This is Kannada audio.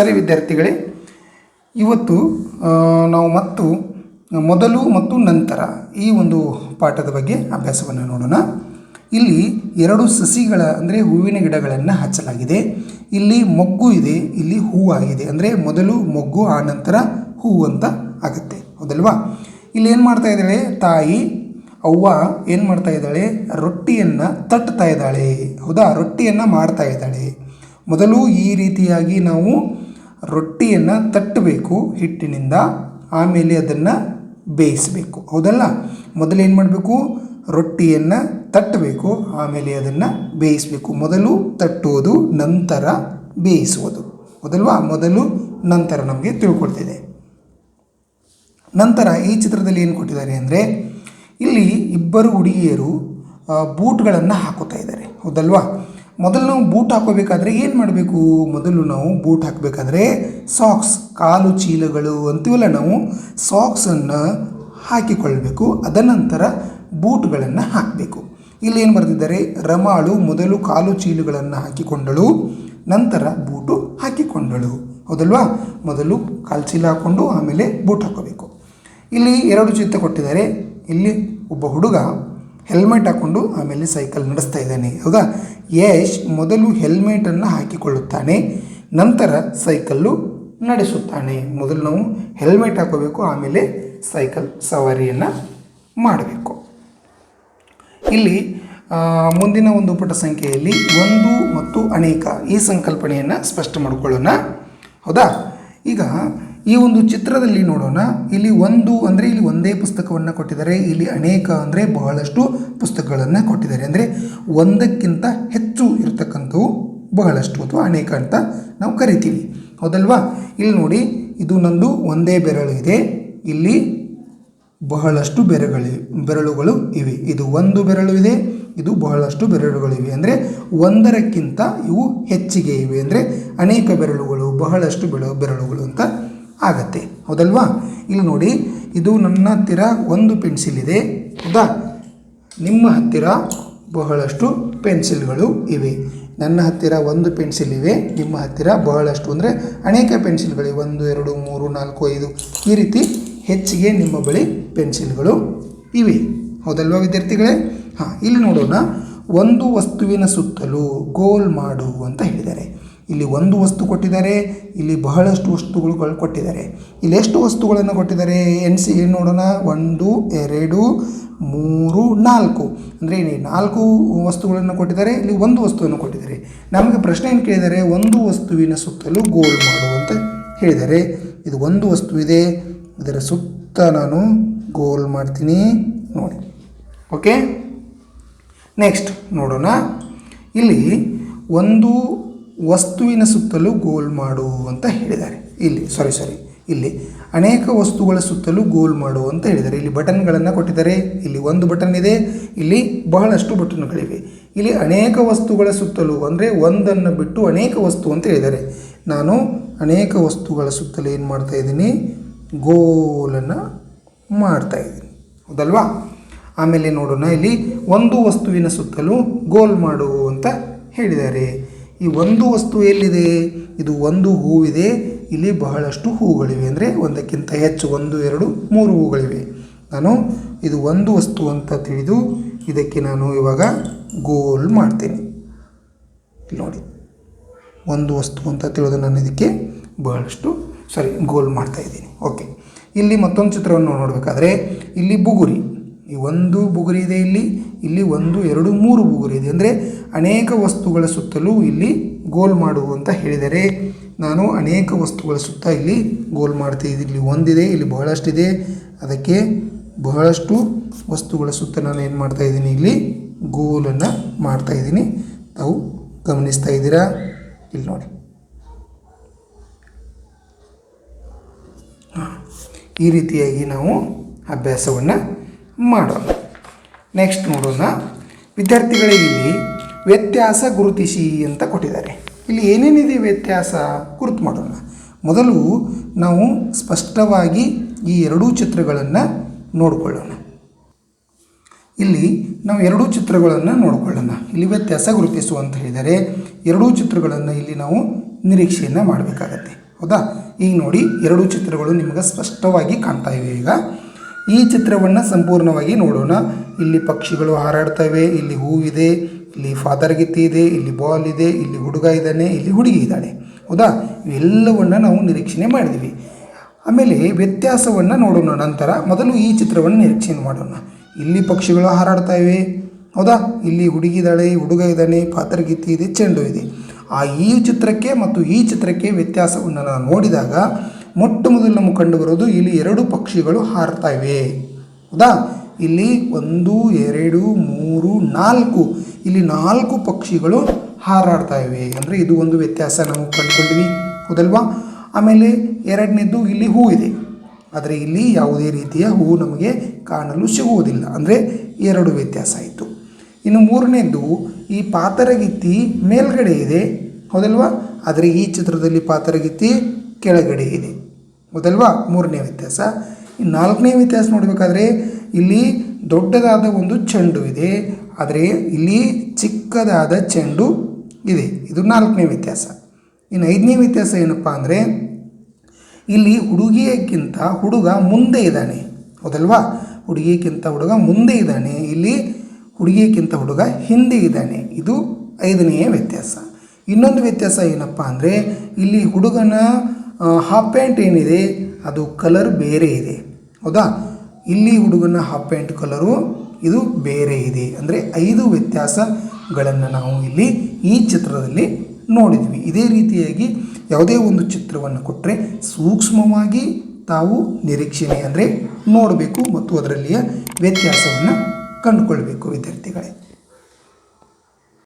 ಸರಿ ವಿದ್ಯಾರ್ಥಿಗಳೇ, ಇವತ್ತು ನಾವು ಮೊದಲು ಮತ್ತು ನಂತರ ಈ ಒಂದು ಪಾಠದ ಬಗ್ಗೆ ಅಭ್ಯಾಸವನ್ನು ನೋಡೋಣ. ಇಲ್ಲಿ ಎರಡು ಸಸಿಗಳ ಅಂದರೆ ಹೂವಿನ ಗಿಡಗಳನ್ನು ಹಚ್ಚಲಾಗಿದೆ. ಇಲ್ಲಿ ಮೊಗ್ಗು ಇದೆ, ಇಲ್ಲಿ ಹೂವಾಗಿದೆ. ಅಂದರೆ ಮೊದಲು ಮೊಗ್ಗು, ಆ ನಂತರ ಹೂವು ಅಂತ ಆಗುತ್ತೆ, ಹೌದಲ್ವಾ? ಇಲ್ಲಿ ಏನು ಮಾಡ್ತಾ ಇದ್ದಾಳೆ ತಾಯಿ ಅವ್ವ, ಏನು ಮಾಡ್ತಾ ಇದ್ದಾಳೆ, ರೊಟ್ಟಿಯನ್ನು ತಟ್ತಾ ಇದ್ದಾಳೆ. ಹೌದಾ? ರೊಟ್ಟಿಯನ್ನು ಮಾಡ್ತಾ ಇದ್ದಾಳೆ. ಮೊದಲು ಈ ರೀತಿಯಾಗಿ ನಾವು ರೊಟ್ಟಿಯನ್ನು ತಟ್ಟಬೇಕು ಹಿಟ್ಟಿನಿಂದ, ಆಮೇಲೆ ಅದನ್ನು ಬೇಯಿಸಬೇಕು, ಹೌದಲ್ಲ? ಮೊದಲು ಏನು ಮಾಡಬೇಕು, ರೊಟ್ಟಿಯನ್ನು ತಟ್ಟಬೇಕು, ಆಮೇಲೆ ಅದನ್ನು ಬೇಯಿಸಬೇಕು. ಮೊದಲು ತಟ್ಟುವುದು, ನಂತರ ಬೇಯಿಸುವುದು, ಹೌದಲ್ವಾ? ಮೊದಲು ನಂತರ ನಮಗೆ ತಿಳ್ಕೊಳ್ತಿದೆ. ನಂತರ ಈ ಚಿತ್ರದಲ್ಲಿ ಏನು ಕೊಟ್ಟಿದ್ದಾರೆ ಅಂದರೆ, ಇಲ್ಲಿ ಇಬ್ಬರು ಹುಡುಗಿಯರು ಬೂಟ್ಗಳನ್ನು ಹಾಕೋತಾ ಇದ್ದಾರೆ, ಹೌದಲ್ವಾ? ಮೊದಲು ನಾವು ಬೂಟ್ ಹಾಕೋಬೇಕಾದ್ರೆ ಏನು ಮಾಡಬೇಕು, ಮೊದಲು ನಾವು ಬೂಟ್ ಹಾಕಬೇಕಾದ್ರೆ ಸಾಕ್ಸ್, ಕಾಲು ಚೀಲಗಳು ಅಂತೀವಲ್ಲ, ನಾವು ಸಾಕ್ಸನ್ನು ಹಾಕಿಕೊಳ್ಳಬೇಕು. ಅದನಂತರ ಬೂಟ್ಗಳನ್ನು ಹಾಕಬೇಕು. ಇಲ್ಲಿ ಏನು ಬರೆದಿದ್ದಾರೆ, ರಮಾಳು ಮೊದಲು ಕಾಲು ಚೀಲಗಳನ್ನು ಹಾಕಿಕೊಂಡಳು, ನಂತರ ಬೂಟು ಹಾಕಿಕೊಂಡಳು, ಹೌದಲ್ವಾ? ಮೊದಲು ಕಾಲು ಚೀಲ ಹಾಕ್ಕೊಂಡು ಆಮೇಲೆ ಬೂಟ್ ಹಾಕೋಬೇಕು. ಇಲ್ಲಿ ಎರಡು ಚಿತ್ರ ಕೊಟ್ಟಿದ್ದಾರೆ. ಇಲ್ಲಿ ಒಬ್ಬ ಹುಡುಗ ಹೆಲ್ಮೆಟ್ ಹಾಕ್ಕೊಂಡು ಆಮೇಲೆ ಸೈಕಲ್ ನಡೆಸ್ತಾ ಇದ್ದಾನೆ, ಹೌದಾ? ಯಶ್ ಮೊದಲು ಹೆಲ್ಮೆಟನ್ನು ಹಾಕಿಕೊಳ್ಳುತ್ತಾನೆ, ನಂತರ ಸೈಕಲ್ಲು ನಡೆಸುತ್ತಾನೆ. ಮೊದಲು ನಾವು ಹೆಲ್ಮೆಟ್ ಹಾಕೋಬೇಕು, ಆಮೇಲೆ ಸೈಕಲ್ ಸವಾರಿಯನ್ನು ಮಾಡಬೇಕು. ಇಲ್ಲಿ ಮುಂದಿನ ಒಂದು ಪುಟ ಸಂಖ್ಯೆಯಲ್ಲಿ ಒಂದು ಮತ್ತು ಅನೇಕ ಈ ಸಂಕಲ್ಪನೆಯನ್ನು ಸ್ಪಷ್ಟ ಮಾಡಿಕೊಳ್ಳೋಣ, ಹೌದಾ? ಈಗ ಈ ಒಂದು ಚಿತ್ರದಲ್ಲಿ ನೋಡೋಣ. ಇಲ್ಲಿ ಒಂದು ಅಂದರೆ ಇಲ್ಲಿ ಒಂದೇ ಪುಸ್ತಕವನ್ನು ಕೊಟ್ಟಿದ್ದಾರೆ. ಇಲ್ಲಿ ಅನೇಕ ಅಂದರೆ ಬಹಳಷ್ಟು ಪುಸ್ತಕಗಳನ್ನು ಕೊಟ್ಟಿದ್ದಾರೆ. ಅಂದರೆ ಒಂದಕ್ಕಿಂತ ಹೆಚ್ಚು ಇರತಕ್ಕಂಥವು ಬಹಳಷ್ಟು ಅಥವಾ ಅನೇಕ ಅಂತ ನಾವು ಕರಿತೀವಿ, ಹೌದಲ್ವಾ? ಇಲ್ಲಿ ನೋಡಿ, ಇದು ನಂದು ಒಂದೇ ಬೆರಳು ಇದೆ, ಇಲ್ಲಿ ಬಹಳಷ್ಟು ಬೆರಳುಗಳು ಇವೆ. ಇದು ಒಂದು ಬೆರಳು ಇದೆ, ಇದು ಬಹಳಷ್ಟು ಬೆರಳುಗಳಿವೆ. ಅಂದರೆ ಒಂದರಕ್ಕಿಂತ ಇವು ಹೆಚ್ಚಿಗೆ ಇವೆ. ಅಂದರೆ ಅನೇಕ ಬೆರಳುಗಳು, ಬಹಳಷ್ಟು ಬೆರಳುಗಳು ಅಂತ ಆಗತ್ತೆ, ಹೌದಲ್ವಾ? ಇಲ್ಲಿ ನೋಡಿ, ಇದು ನನ್ನ ಹತ್ತಿರ ಒಂದು ಪೆನ್ಸಿಲ್ ಇದೆ, ಹೌದಾ? ನಿಮ್ಮ ಹತ್ತಿರ ಬಹಳಷ್ಟು ಪೆನ್ಸಿಲ್ಗಳು ಇವೆ. ನನ್ನ ಹತ್ತಿರ ಒಂದು ಪೆನ್ಸಿಲ್ ಇವೆ, ನಿಮ್ಮ ಹತ್ತಿರ ಬಹಳಷ್ಟು ಅಂದರೆ ಅನೇಕ ಪೆನ್ಸಿಲ್ಗಳಿವೆ. 1 2 3 4 5 ಈ ರೀತಿ ಹೆಚ್ಚಿಗೆ ನಿಮ್ಮ ಬಳಿ ಪೆನ್ಸಿಲ್ಗಳು ಇವೆ, ಹೌದಲ್ವಾ ವಿದ್ಯಾರ್ಥಿಗಳೇ? ಇಲ್ಲಿ ನೋಡೋಣ. ಒಂದು ವಸ್ತುವಿನ ಸುತ್ತಲೂ ಗೋಲ್ ಮಾಡು ಅಂತ ಹೇಳಿದ್ದಾರೆ. ಇಲ್ಲಿ ಒಂದು ವಸ್ತು ಕೊಟ್ಟಿದ್ದಾರೆ, ಇಲ್ಲಿ ಬಹಳಷ್ಟು ವಸ್ತುಗಳು ಕೊಟ್ಟಿದ್ದಾರೆ. ಇಲ್ಲಿ ಎಷ್ಟು ವಸ್ತುಗಳನ್ನು ಕೊಟ್ಟಿದ್ದಾರೆ ಎಣಿಸಿ ನೋಡೋಣ. 1 2 3 4 ಅಂದರೆ ಇಲ್ಲಿ 4 ವಸ್ತುಗಳನ್ನು ಕೊಟ್ಟಿದ್ದಾರೆ, ಇಲ್ಲಿ ಒಂದು ವಸ್ತುವನ್ನು ಕೊಟ್ಟಿದ್ದಾರೆ. ನಮಗೆ ಪ್ರಶ್ನೆ ಏನು ಕೇಳಿದ್ದಾರೆ, ಒಂದು ವಸ್ತುವಿನ ಸುತ್ತಲೂ ಗೋಲ್ ಮಾಡು ಅಂತ ಹೇಳಿದ್ದಾರೆ. ಇದು ಒಂದು ವಸ್ತು ಇದೆ, ಇದರ ಸುತ್ತ ನಾನು ಗೋಲ್ ಮಾಡ್ತೀನಿ ನೋಡಿ, ಓಕೆ? ನೆಕ್ಸ್ಟ್ ನೋಡೋಣ. ಇಲ್ಲಿ ಒಂದು ವಸ್ತುವಿನ ಸುತ್ತಲೂ ಗೋಲ್ ಮಾಡು ಅಂತ ಹೇಳಿದ್ದಾರೆ. ಇಲ್ಲಿ ಅನೇಕ ವಸ್ತುಗಳ ಸುತ್ತಲೂ ಗೋಲ್ ಮಾಡು ಅಂತ ಹೇಳಿದ್ದಾರೆ. ಇಲ್ಲಿ ಬಟನ್ಗಳನ್ನು ಕೊಟ್ಟಿದ್ದಾರೆ. ಇಲ್ಲಿ ಒಂದು ಬಟನ್ ಇದೆ, ಇಲ್ಲಿ ಬಹಳಷ್ಟು ಬಟನ್ಗಳಿವೆ. ಇಲ್ಲಿ ಅನೇಕ ವಸ್ತುಗಳ ಸುತ್ತಲೂ ಅಂದರೆ ಒಂದನ್ನು ಬಿಟ್ಟು ಅನೇಕ ವಸ್ತು ಅಂತ ಹೇಳಿದ್ದಾರೆ. ನಾನು ಅನೇಕ ವಸ್ತುಗಳ ಸುತ್ತಲೂ ಏನು ಮಾಡ್ತಾ ಇದ್ದೀನಿ, ಗೋಲನ್ನು ಮಾಡ್ತಾ ಇದ್ದೀನಿ, ಹೌದಲ್ವಾ? ಆಮೇಲೆ ನೋಡೋಣ. ಇಲ್ಲಿ ಒಂದು ವಸ್ತುವಿನ ಸುತ್ತಲೂ ಗೋಲ್ ಮಾಡು ಅಂತ ಹೇಳಿದ್ದಾರೆ. ಈ ಒಂದು ವಸ್ತು ಎಲ್ಲಿದೆ, ಇದು ಒಂದು ಹೂವಿದೆ, ಇಲ್ಲಿ ಬಹಳಷ್ಟು ಹೂಗಳಿವೆ. ಅಂದರೆ ಒಂದಕ್ಕಿಂತ ಹೆಚ್ಚು, 1 2 3 ಹೂಗಳಿವೆ. ನಾನು ಇದು ಒಂದು ವಸ್ತು ಅಂತ ತಿಳಿದು ಇದಕ್ಕೆ ನಾನು ಇವಾಗ ಗೋಲ್ ಮಾಡ್ತೇನೆ. ನೋಡಿ, ಒಂದು ವಸ್ತು ಅಂತ ತಿಳಿದು ನಾನು ಇದಕ್ಕೆ ಗೋಲ್ ಮಾಡ್ತಾ ಇದ್ದೀನಿ, ಓಕೆ? ಇಲ್ಲಿ ಮತ್ತೊಂದು ಚಿತ್ರವನ್ನು ನೋಡಬೇಕಾದ್ರೆ ಇಲ್ಲಿ ಬುಗುರಿ, ಈ ಒಂದು ಬುಗುರಿ ಇದೆ, ಇಲ್ಲಿ 1 2 3 ಬುಗುರಿ ಇದೆ. ಅಂದರೆ ಅನೇಕ ವಸ್ತುಗಳ ಸುತ್ತಲೂ ಇಲ್ಲಿ ಗೋಲ್ ಮಾಡು ಅಂತ ಹೇಳಿದರೆ, ನಾನು ಅನೇಕ ವಸ್ತುಗಳ ಸುತ್ತ ಇಲ್ಲಿ ಗೋಲ್ ಮಾಡ್ತಾಯಿದ್ದೀನಿ. ಇಲ್ಲಿ ಒಂದಿದೆ, ಇಲ್ಲಿ ಬಹಳಷ್ಟಿದೆ, ಅದಕ್ಕೆ ಬಹಳಷ್ಟು ವಸ್ತುಗಳ ಸುತ್ತ ನಾನು ಏನು ಮಾಡ್ತಾಯಿದ್ದೀನಿ, ಇಲ್ಲಿ ಗೋಲನ್ನು ಮಾಡ್ತಾಯಿದ್ದೀನಿ. ತಾವು ಗಮನಿಸ್ತಾ ಇದ್ದೀರಾ? ಇಲ್ಲಿ ನೋಡಿ, ಈ ರೀತಿಯಾಗಿ ನಾವು ಅಭ್ಯಾಸವನ್ನು ಮಾಡೋಣ. ನೆಕ್ಸ್ಟ್ ನೋಡೋಣ ವಿದ್ಯಾರ್ಥಿಗಳಿಗೆ. ಇಲ್ಲಿ ವ್ಯತ್ಯಾಸ ಗುರುತಿಸಿ ಅಂತ ಕೊಟ್ಟಿದ್ದಾರೆ. ಇಲ್ಲಿ ಏನೇನಿದೆ ವ್ಯತ್ಯಾಸ ಗುರುತು ಮಾಡೋಣ. ಮೊದಲು ನಾವು ಸ್ಪಷ್ಟವಾಗಿ ಈ ಎರಡೂ ಚಿತ್ರಗಳನ್ನು ನೋಡಿಕೊಳ್ಳೋಣ. ಇಲ್ಲಿ ನಾವು ಎರಡೂ ಚಿತ್ರಗಳನ್ನು ನೋಡಿಕೊಳ್ಳೋಣ. ಇಲ್ಲಿ ವ್ಯತ್ಯಾಸ ಗುರುತಿಸು ಅಂತ ಹೇಳಿದರೆ ಎರಡೂ ಚಿತ್ರಗಳನ್ನು ಇಲ್ಲಿ ನಾವು ನಿರೀಕ್ಷೆಯನ್ನು ಮಾಡಬೇಕಾಗತ್ತೆ, ಹೌದಾ? ಈಗ ನೋಡಿ, ಎರಡು ಚಿತ್ರಗಳು ನಿಮಗೆ ಸ್ಪಷ್ಟವಾಗಿ ಕಾಣ್ತಾ ಇವೆ. ಈಗ ಈ ಚಿತ್ರವನ್ನು ಸಂಪೂರ್ಣವಾಗಿ ನೋಡೋಣ. ಇಲ್ಲಿ ಪಕ್ಷಿಗಳು ಹಾರಾಡ್ತವೆ, ಇಲ್ಲಿ ಹೂವಿದೆ, ಇಲ್ಲಿ ಫಾದರ್ ಗಿತ್ತಿ ಇದೆ, ಇಲ್ಲಿ ಬಾಲ್ ಇದೆ, ಇಲ್ಲಿ ಹುಡುಗ ಇದ್ದಾನೆ, ಇಲ್ಲಿ ಹುಡುಗಿ ಇದ್ದಾಳೆ. ಹೌದಾ? ಇವೆಲ್ಲವನ್ನು ನಾವು ನಿರೀಕ್ಷಣೆ ಮಾಡಿದ್ವಿ. ಆಮೇಲೆ ವ್ಯತ್ಯಾಸವನ್ನು ನೋಡೋಣ ನಂತರ. ಮೊದಲು ಈ ಚಿತ್ರವನ್ನು ನಿರೀಕ್ಷಣೆ ಮಾಡೋಣ. ಇಲ್ಲಿ ಪಕ್ಷಿಗಳು ಹಾರಾಡ್ತಾ ಇವೆ, ಹೌದಾ? ಇಲ್ಲಿ ಹುಡುಗಿ ಇದ್ದಾಳೆ, ಹುಡುಗ ಇದ್ದಾನೆ, ಫಾದರ್ ಗಿತ್ತಿ ಇದೆ, ಚೆಂಡು ಇದೆ. ಈ ಚಿತ್ರಕ್ಕೆ ಮತ್ತು ಈ ಚಿತ್ರಕ್ಕೆ ವ್ಯತ್ಯಾಸವನ್ನು ನಾವು ನೋಡಿದಾಗ ಮೊಟ್ಟ ಮೊದಲು ನಮಗೆ ಕಂಡುಬರೋದು ಇಲ್ಲಿ ಎರಡು ಪಕ್ಷಿಗಳು ಹಾರ್ತಾ ಇವೆ. ಹೌದಾ? ಇಲ್ಲಿ 1 2 3 4 ಇಲ್ಲಿ 4 ಪಕ್ಷಿಗಳು ಹಾರಾಡ್ತಾ ಇವೆ. ಅಂದರೆ ಇದು ಒಂದು ವ್ಯತ್ಯಾಸ ನಾವು ಕಂಡುಕೊಂಡ್ವಿ, ಹೌದಲ್ವಾ? ಆಮೇಲೆ ಎರಡನೇದು, ಇಲ್ಲಿ ಹೂ ಇದೆ, ಆದರೆ ಇಲ್ಲಿ ಯಾವುದೇ ರೀತಿಯ ಹೂ ನಮಗೆ ಕಾಣಲು ಸಿಗುವುದಿಲ್ಲ. ಅಂದರೆ ಎರಡು ವ್ಯತ್ಯಾಸ ಆಯಿತು. ಇನ್ನು ಮೂರನೇದು, ಈ ಪಾತರಗಿತ್ತಿ ಮೇಲ್ಗಡೆ ಇದೆ, ಹೌದಲ್ವಾ? ಆದರೆ ಈ ಚಿತ್ರದಲ್ಲಿ ಪಾತರಗಿತ್ತಿ ಕೆಳಗಡೆ ಇದೆ, ಹೌದಲ್ವಾ? ಮೂರನೇ ವ್ಯತ್ಯಾಸ. ಇನ್ನು ನಾಲ್ಕನೇ ವ್ಯತ್ಯಾಸ ನೋಡಬೇಕಾದ್ರೆ ಇಲ್ಲಿ ದೊಡ್ಡದಾದ ಒಂದು ಚೆಂಡು ಇದೆ, ಆದರೆ ಇಲ್ಲಿ ಚಿಕ್ಕದಾದ ಚೆಂಡು ಇದೆ. ಇದು ನಾಲ್ಕನೇ ವ್ಯತ್ಯಾಸ. ಇನ್ನು ಐದನೇ ವ್ಯತ್ಯಾಸ ಏನಪ್ಪ ಅಂದರೆ ಇಲ್ಲಿ ಹುಡುಗಿಯಕ್ಕಿಂತ ಹುಡುಗ ಮುಂದೆ ಇದ್ದಾನೆ, ಹೌದಲ್ವಾ? ಹುಡುಗಿಯಕ್ಕಿಂತ ಹುಡುಗ ಮುಂದೆ ಇದ್ದಾನೆ, ಇಲ್ಲಿ ಹುಡುಗಿಯಕ್ಕಿಂತ ಹುಡುಗ ಹಿಂದೆ ಇದ್ದಾನೆ. ಇದು ಐದನೆಯ ವ್ಯತ್ಯಾಸ. ಇನ್ನೊಂದು ವ್ಯತ್ಯಾಸ ಏನಪ್ಪ ಅಂದರೆ ಇಲ್ಲಿ ಹುಡುಗನ ಹಾಫ್ ಪ್ಯಾಂಟ್ ಏನಿದೆ ಅದು ಕಲರ್ ಬೇರೆ ಇದೆ, ಹೌದಾ? ಇಲ್ಲಿ ಹುಡುಗನ ಹಾಫ್ ಪ್ಯಾಂಟ್ ಕಲರು ಇದು ಬೇರೆ ಇದೆ. ಅಂದರೆ 5 ವ್ಯತ್ಯಾಸಗಳನ್ನು ನಾವು ಇಲ್ಲಿ ಈ ಚಿತ್ರದಲ್ಲಿ ನೋಡಿದ್ವಿ. ಇದೇ ರೀತಿಯಾಗಿ ಯಾವುದೇ ಒಂದು ಚಿತ್ರವನ್ನು ಕೊಟ್ಟರೆ ಸೂಕ್ಷ್ಮವಾಗಿ ತಾವು ನಿರೀಕ್ಷಣೆ ಅಂದರೆ ನೋಡಬೇಕು ಮತ್ತು ಅದರಲ್ಲಿಯ ವ್ಯತ್ಯಾಸವನ್ನು ಕಂಡುಕೊಳ್ಬೇಕು ವಿದ್ಯಾರ್ಥಿಗಳೇ.